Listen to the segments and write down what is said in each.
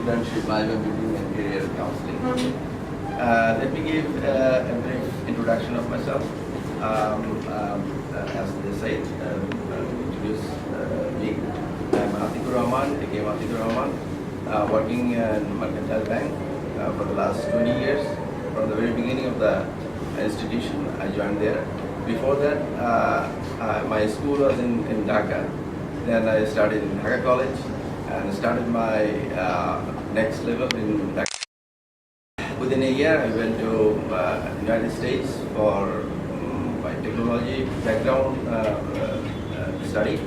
Pre-Internship Viva Meeting and Career Counseling. Let me give a brief introduction of myself. As they said, introduce me. I'm Atikur Rahman, aka Atikur Rahman, working in Mercantile Bank for the last 20 years. From the very beginning of the institution, I joined there. Before that, my school was in Dhaka. Then I started in Dhaka College and started my next level in Dhaka. Within a year, I went to United States for my technology background study.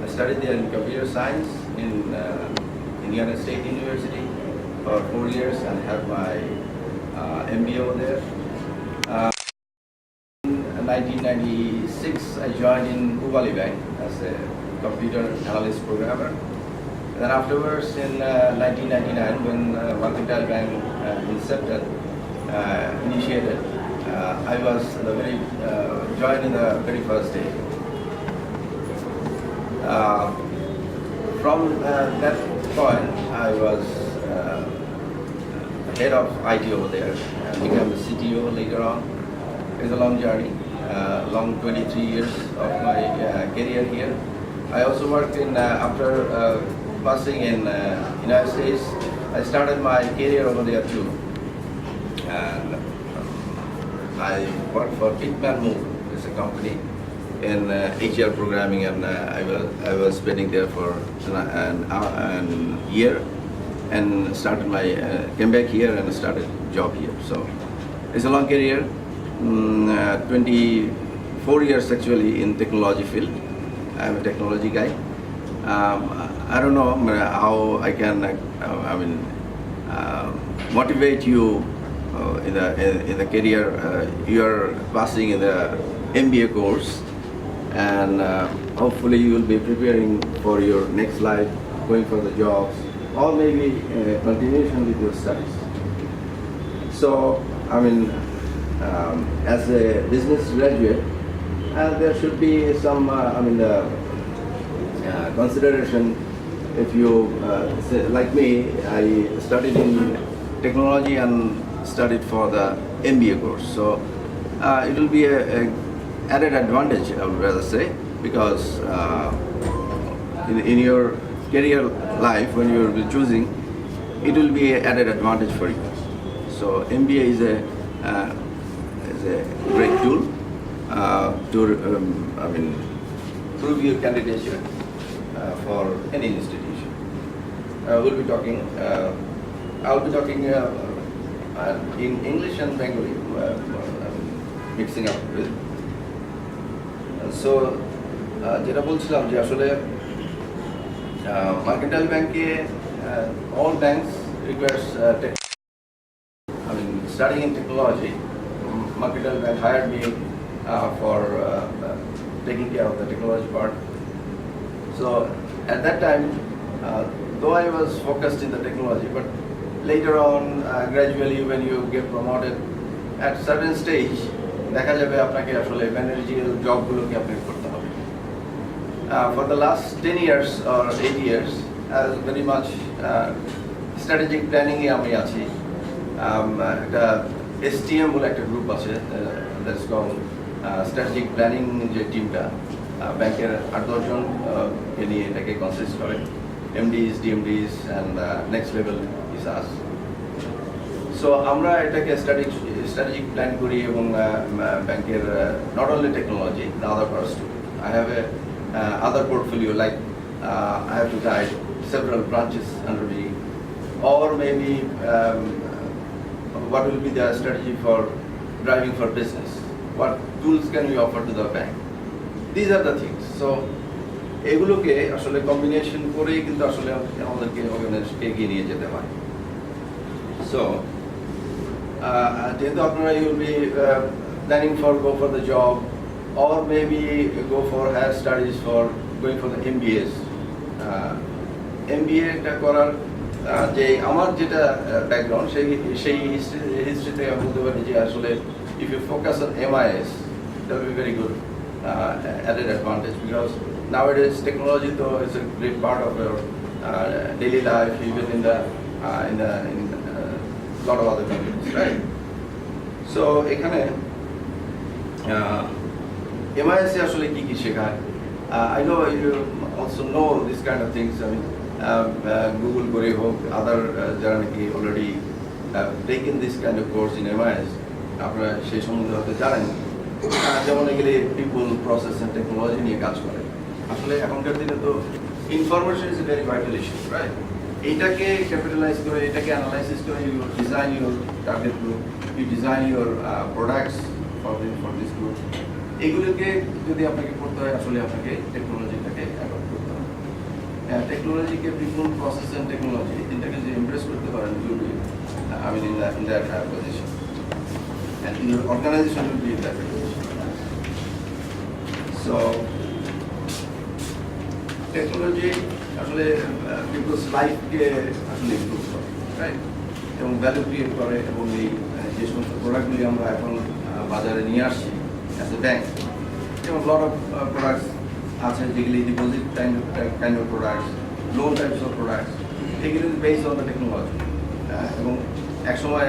I studied there in computer science in Indiana State University for 4 years and had my MBA over there. In 1996, I joined in Ubali Bank as a computer analyst programmer. And then afterwards, in 1999, when Mercantile Bank initiated, I was joined in the very first day. From that point, I was head of IT over there and became the CTO later on. It's a long journey, long 23 years of my career here. I also worked in, after passing in United States, I started my career over there too. And I worked for Pitman Move, it's a company in HR programming, and I was spending there for an year and started came back here and started job here. So it's a long career, 24 years actually in technology field. I'm a technology guy. I don't know how I can motivate you in the career. You're passing in the MBA course, and hopefully you will be preparing for your next life, going for the jobs, or maybe continuation with your studies. So as a business graduate, there should be some consideration. If you like me, I studied in technology and studied for the MBA course. So it will be a added advantage, I would rather say, because in your career life, when you will be choosing, it will be an added advantage for you. So MBA is a great tool to prove your candidature for any institution. I'll be talking in English and Bengali, mixing up with. So, যেটা বলছিলাম যে আসলে Mercantile Bank-এ all banks requires studying in technology. Mercantile Bank hired me for taking care of the technology part. So at that time, though I was focused in the technology, but later on, gradually when you get promoted, at certain stage, দেখা যাবে আপনাকে আসলে managerial জবগুলোকে আপনি করতে হবে। For the last 10 years or 8 years, as very much strategic planning এ আমি আছি। একটা STM বলে একটা গ্রুপ আছে, that's called strategic planning যে টিমটা ব্যাংকের 8-10 জন কে নিয়ে এটাকে কনসিস্ট করে, MDs, DMDs and next level is us. So আমরা এটাকে strategic plan করি এবং ব্যাংকের not only technology, the other parts too. I have a other portfolio, like I have to guide several branches under me, or maybe what will be the strategy for driving for business? What tools can we offer to the bank? These are the things. So এগুলোকে আসলে combination করেই কিন্তু আসলে আমাদেরকে অর্গানাইজেশনকে এগিয়ে নিয়ে যেতে হয়। So যেহেতু আপনারা you will be planning for go for the job, or maybe go for higher studies for going for the MBAs. MBA টা করার যে আমার যেটা ব্যাকগ্রাউন্ড সেই হিস্ট্রিতে আমি বলতে পারি যে আসলে if you focus on MIS, that will be very good added advantage, because nowadays technology though is a great part of your daily life, even in the in lot of other countries, right? So এখানে MIS আসলে কি শেখায়? I know you also know this kind of things. I mean, Google করে হোক, other যারা নাকি already taken this kind of course in MIS, আপনারা সেই সম্বন্ধে হয়তো জানেন। যেমন এগুলি people, process and technology নিয়ে কাজ করে। আসলে এখনকার দিনে তো information is a very vital issue, right? এটাকে ক্যাপিটালাইজ করে, এটাকে অ্যানালাইসিস করে you design your target group, you design your products for this group. এগুলোকে যদি আপনাকে করতে হয় আসলে আপনাকে টেকনোলজিটাকে অ্যাডপ্ট করতে হবে। টেকনোলজিকে পিপল, প্রসেস এন্ড টেকনোলজি তিনটাকে যদি এমব্রেস করতে পারেন you'll be in that position and your organization will be in that position. So technology আসলে পিপলস লাইফকে আসলে ইমপ্রুভ করে, রাইট, এবং ভ্যালু ক্রিয়েট করে, এবং এই যে সমস্ত প্রোডাক্টগুলি আমরা এখন বাজারে নিয়ে আসছি অ্যাজ এ ব্যাংক, যেমন লট অফ প্রোডাক্টস আছে যেগুলি deposit kind of products, loan types of products, এগুলি বেসড অন দ্য টেকনোলজি। এবং একসময়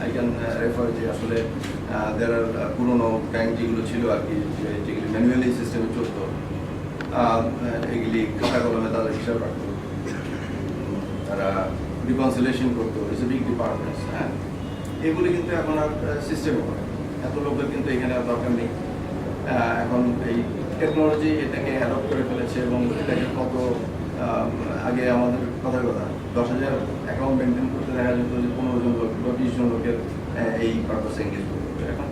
আই ক্যান রেফার যে আসলে পুরোনো ব্যাংক যেগুলো ছিল আর কি, যেগুলি ম্যানুয়ালি সিস্টেমে চলতো, এগুলি খাতা কলমে তাদের হিসাব রাখতো, তারা রিকনসিলেশন করতো, ইটস এ বিগ ডিপার্টমেন্টস। হ্যাঁ, এগুলি কিন্তু এখন আর সিস্টেমে করে, এত লোকের কিন্তু এখানে আর দরকার নেই। এখন এই টেকনোলজি এটাকে অ্যাডপ্ট করে ফেলেছে, এবং এটাকে কত আগে আমাদের কথা 10,000 অ্যাকাউন্ট মেনটেন করতে দেখা যেত যে 15 জন লোক বা 20 জন লোকের এই পারপাসে এঙ্গেজ করতে। এখন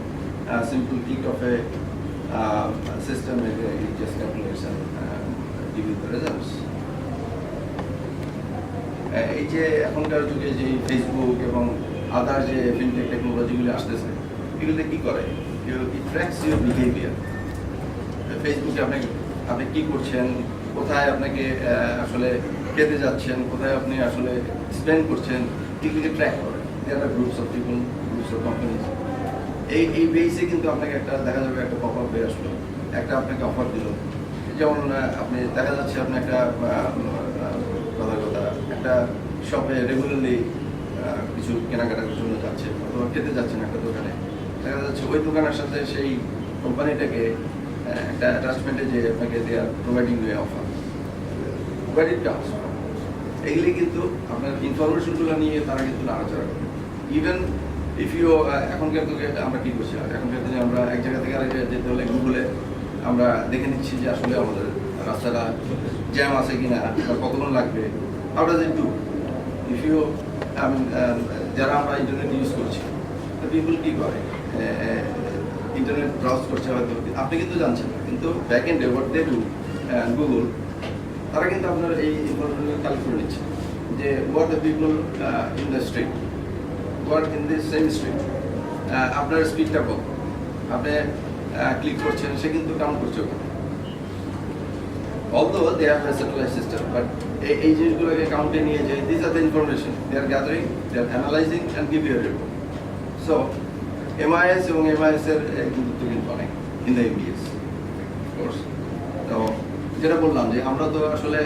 simple click of A system it just calculates and give you the results. এই যে এখনকার যুগে যে ফেসবুক এবং আদার যে ফিনটেক টেকনোলজিগুলি আসতেছে, এগুলোতে কি করে? ইট ট্র্যাকস ইউর বিহেভিয়ার। ফেসবুকে আপনি কি করছেন, কোথায় আপনাকে আসলে খেতে যাচ্ছেন, কোথায় আপনি আসলে স্পেন্ড করছেন, এগুলিকে ট্র্যাক করে। There are groups of people, groups of companies. এই বেসে কিন্তু আপনাকে একটা দেখা যাবে, একটা পপ আপ বের আসলো, একটা আপনাকে অফার দিল। যেমন আপনি দেখা যাচ্ছে আপনি একটা একটা শপে রেগুলারলি কিছু কেনাকাটার জন্য যাচ্ছেন, অথবা খেতে যাচ্ছেন একটা দোকানে, দেখা যাচ্ছে ওই দোকানের সাথে সেই কোম্পানিটাকে একটা অ্যাটাচমেন্টে যে আপনাকে they're providing way offer, where it comes from. এগুলি কিন্তু আপনার ইনফরমেশনগুলো নিয়ে তারা কিন্তু নাড়াচাড়া করে। ইভেন ইফ ইউ এখনকার দিনে আমরা কী করছি, এখনকার দিনে আমরা এক জায়গা থেকে আরেক জায়গায় যেতে হলে গুগলে আমরা দেখে নিচ্ছি যে আসলে আমাদের রাস্তাটা জ্যাম আছে কিনা বা কতক্ষণ লাগবে। How does it do? If you যারা আমরা ইন্টারনেট ইউজ করছি, পিপল কী করে, ইন্টারনেট ব্রাউজ করছে হয়তো, আপনি কিন্তু জানছেন না, কিন্তু ব্যাক এন্ডে হোয়াট দে ডু গুগল, তারা কিন্তু আপনার এই ইনফরমেশন কালেক্ট করে নিচ্ছে যে what the people in the street, work in this same street, আপনার স্পিডটা কত, আপনি ক্লিক করছেন, সে কিন্তু কাউন্ট করছে ওখানে। Although they have a satellite system, but এই জিনিসগুলোকে কাউন্টে নিয়ে যে this are the information they are gathering, they are analysing and give you a report. So MIS এবং MIS এর গুরুত্ব কিন্তু অনেক ইন দ্য MBS কোর্স। তো যেটা বললাম যে আমরা তো আসলে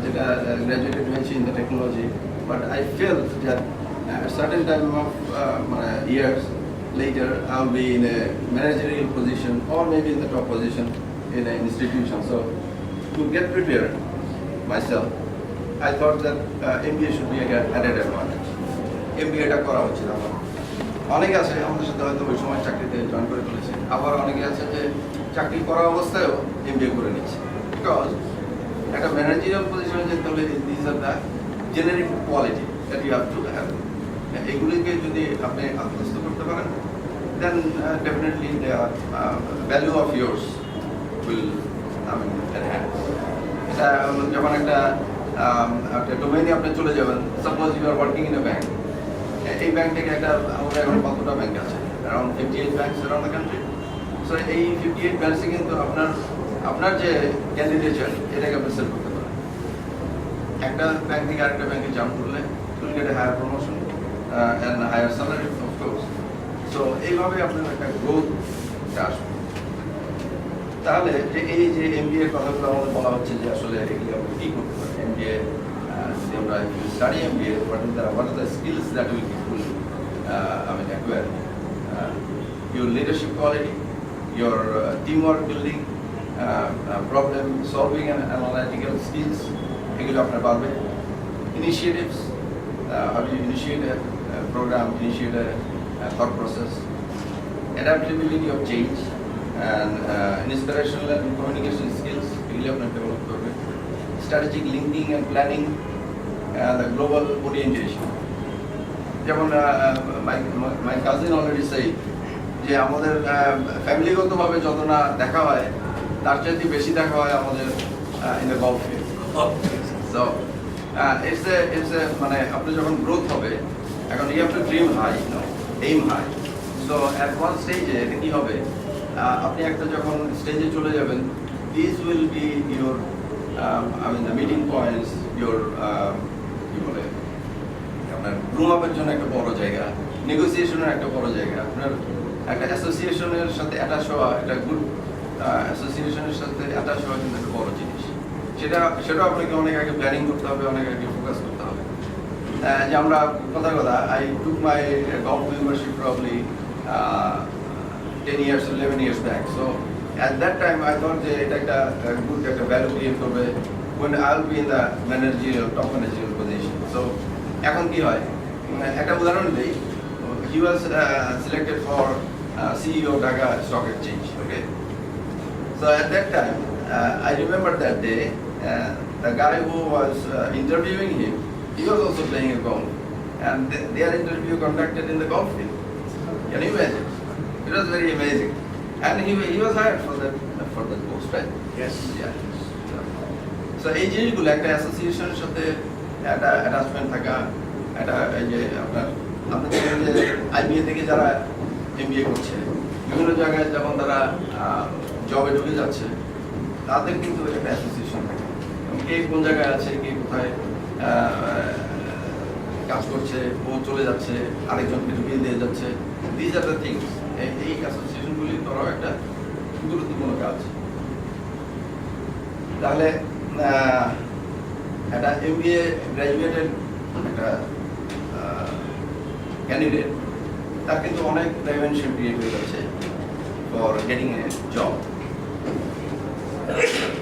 যেটা গ্র্যাজুয়েটেড হয়েছি in the technology, but I feel that at a certain time of years later I'll be in a managerial position or maybe in the top position in an institution. So to get prepared myself, I thought that MBA should be an added advantage. MBA টা করা উচিত আমার। অনেকে আছে আমাদের সাথে হয়তো ওই সময় চাকরিতে জয়েন করে ফেলেছে, আবার অনেকে আছে যে চাকরি করা অবস্থায়ও MBA করে নিচ্ছে। বিকজ একটা ম্যানেজারিয়াল পজিশনে যেতে হলে this are the generic quality that you have to have. এগুলিকে যদি আপনি আত্মস্থ করতে পারেন, then definitely the value of years will enhance. এটা যখন একটা ডোমেইনে আপনি চলে যাবেন, suppose you are working in a bank, এই ব্যাংক থেকে একটা আমাদের এখন কতটা ব্যাংক আছে, around 58 banks around the country. So এই 58 ব্যাংকসে কিন্তু আপনার যে ক্যান্ডিডেচার, এটাকে আপনি সেল করতে পারেন। একটা ব্যাংক থেকে আরেকটা ব্যাংকে জাম্প করলে you'll get a higher promotion and a higher salary, of course. So এইভাবে আপনার একটা গ্রোথ আসবে। তাহলে যে এই যে MBA কথাগুলো আমাদের বলা হচ্ছে যে আসলে এগুলি আমরা কী করতে পারি, MBA if you study MBA, what are the skills that will acquire? Your leadership quality, your teamwork building, problem solving and analytical skills, এগুলো আপনার পারবে। Initiatives, how do you initiate a program, initiate a thought process, adaptability of change, and inspirational and communication skills, এগুলো আপনার develop করবে। Strategic linking and planning, the global orientation. যেমন my cousin already said যে আমাদের ফ্যামিলিগতভাবে যত না দেখা হয় তার চাইতে বেশি দেখা হয় আমাদের in the golf field. So it's a মানে আপনি যখন গ্রোথ হবে এখন you have to dream high, aim high. So at one stage এটা কি হবে, আপনি একটা যখন স্টেজে চলে যাবেন, these will be your the meeting points, your কি বলে আপনার গ্রুম আপের জন্য একটা বড় জায়গা, নেগোসিয়েশনের একটা বড় জায়গা, আপনার একটা অ্যাসোসিয়েশনের সাথে অ্যাটাচ হওয়া, একটা গ্রুপ অ্যাসোসিয়েশনের সাথে অ্যাটাচ হওয়া কিন্তু একটা বড় জিনিস। সেটা আপনাকে অনেক আগে প্ল্যানিং করতে হবে, অনেক আগে ফোকাস করতে হবে। যে আমরা কথা I took my golf membership probably 10 years or 11 years back. So at that time I thought যে এটা একটা good একটা value create করবে when I'll be in the top managerial position. So এখন কি হয়, একটা উদাহরণ দিই, he was selected for CEO of Dhaka Stock Exchange. Okay, so at that time I remember that day the guy who was interviewing him, he was also playing a golf, and their interview conducted in the golf field. Can you imagine? It was very amazing, and he was hired for that post, right? Yes. Yeah. So এই জিনিসগুলো একটা অ্যাসোসিয়েশনের সাথে একটা attachment থাকা, একটা এই যে আপনি দেখেন যে IBA থেকে যারা MBA করছে বিভিন্ন জায়গায় যখন তারা জবে ঢুকে যাচ্ছে তাদের কিন্তু একটা অ্যাসোসিয়েশন থাকে, কে কোন জায়গায় আছে, কে কোথায় কাজ করছে, ও চলে যাচ্ছে, আরেকজনকে ঢুকিয়ে দিয়ে যাচ্ছে। দিস আর দ্য থিংস, এই অ্যাসোসিয়েশনগুলি করাও একটা গুরুত্বপূর্ণ কাজ। তাহলে একটা MBA গ্র্যাজুয়েটেড একটা ক্যান্ডিডেট, তার কিন্তু অনেক ডাইমেনশন ক্রিয়েট হয়ে যাচ্ছে ফর গেটিং এ জব।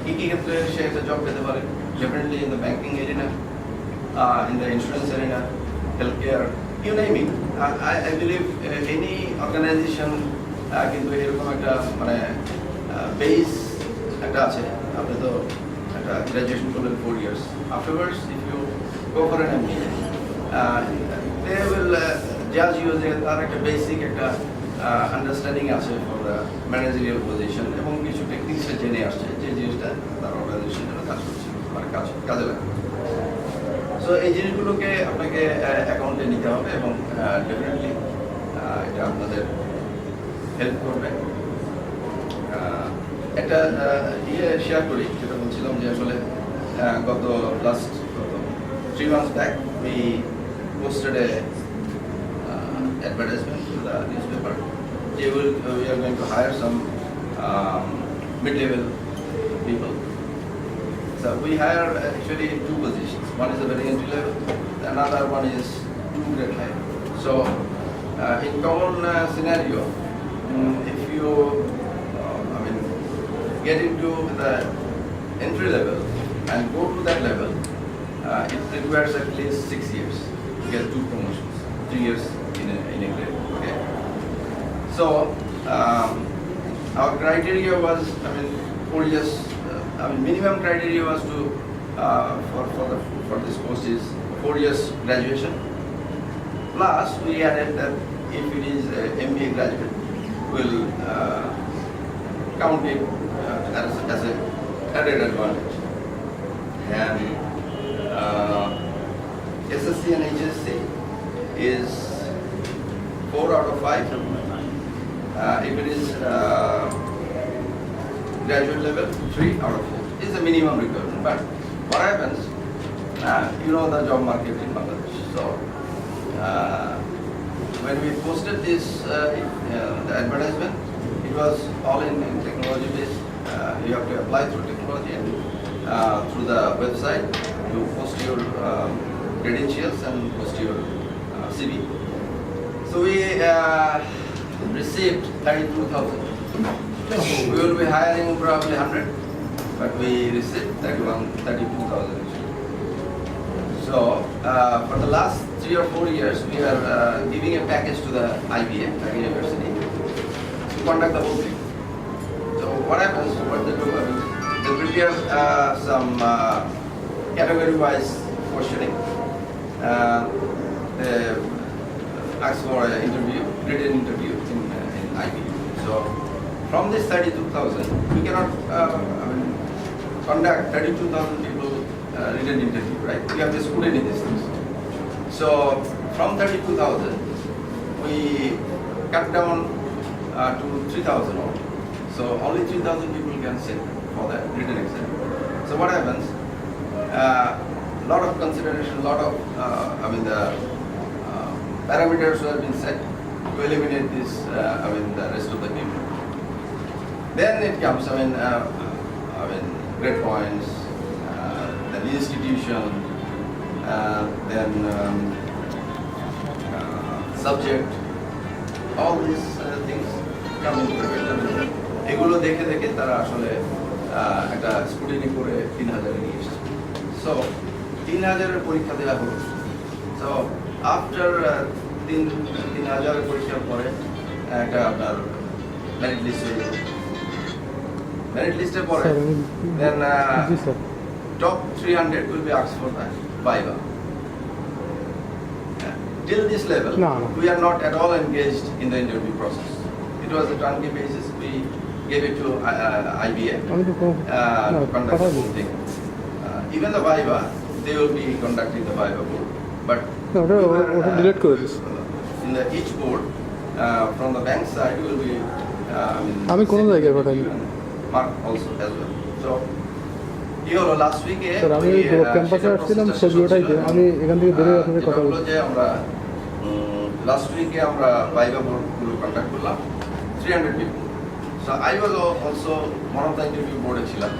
কি কি ক্ষেত্রে সে একটা জব পেতে পারে? Definitely in the banking arena, in the insurance arena, healthcare, you name it. I believe any organization কিন্তু এরকম একটা মানে বেস একটা আছে। আপনি তো একটা গ্র্যাজুয়েশন করলেন 4 years. Afterwards, if you go for an MBA, they will judge you যে তার একটা বেসিক একটা আন্ডারস্ট্যান্ডিং আছে ফর দ্য ম্যানেজারিয়াল পজিশন, এবং কিছু টেকনিক্সে জেনে আসছে যে জিনিসটা তার অর্গানাইজেশনের জন্য কাজ করছে, মানে কাজে লাগবে। সো এই জিনিসগুলোকে আপনাকে অ্যাকাউন্টে নিতে হবে, এবং ডেফিনেটলি এটা আপনাদের হেল্প করবে। একটা শেয়ার করি, যেটা বলছিলাম যে আসলে গত 3 months back we posted a advertisement in the newspaper. We are going to hire some mid-level people. So we hire actually 2 positions. One is a very entry level, another one is 2 grade high. So in common scenario, if you get into the entry level and go to that level, it requires at least 6 years to get 2 promotions, 3 years in a grade. Okay. So our criteria was, 4 years. Minimum criteria was to for this post is 4 years graduation. Plus, we added that if it is a MBA graduate, we'll count it as a added advantage. And SSC and HSC is 4 out of 5. If it is graduate level, 3 out of 4 is the minimum requirement. But what happens, you know the job market in Bangladesh. So when we posted this the advertisement, it was all in technology based. You have to apply through technology and through the website. to post your credentials and post your CV. So we received 32,000. We will be hiring probably 100, but we received 32,000. So for the last 3 or 4 years, we are giving a package to the IBA, the university, to conduct the whole thing. So what happens? What they do? They prepare some category-wise questioning. They ask for an interview, written interview in IBA. So from this 32,000, we cannot conduct 32,000 people written interview, right? We have to student in these things. So from 32,000, we cut down to 3,000 only. So only 3,000 people can sit for the written exam. So what happens? Lot of consideration, lot of the parameters have been set to eliminate this. The rest of the people. Then it comes. Grade points, then institution, then subject. All these things come into the picture. এগুলো দেখে দেখে তারা আসলে একটা scrutiny করে 3,000 নিয়ে এসেছে। So 3,000-এর পরীক্ষা দেওয়া হলো। সো আফটার 3,000-এর পরীক্ষার পরে একটা আপনার মেরিট লিস্ট হয়ে গেল। মেরিট লিস্টের পরে দেন top 300 will be asked for that Viva. Till this level, we are not at all engaged in the interview process. It was a turnkey basis. We gave it to IBA to conduct the whole thing. Even the Viva, they will be conducting the Viva board. But in each board, from the bank side, will be mark also as well. So, last week last week আমরা Viva board গুলো conduct করলাম 300 people. So I was also one of the interview board ছিলাম.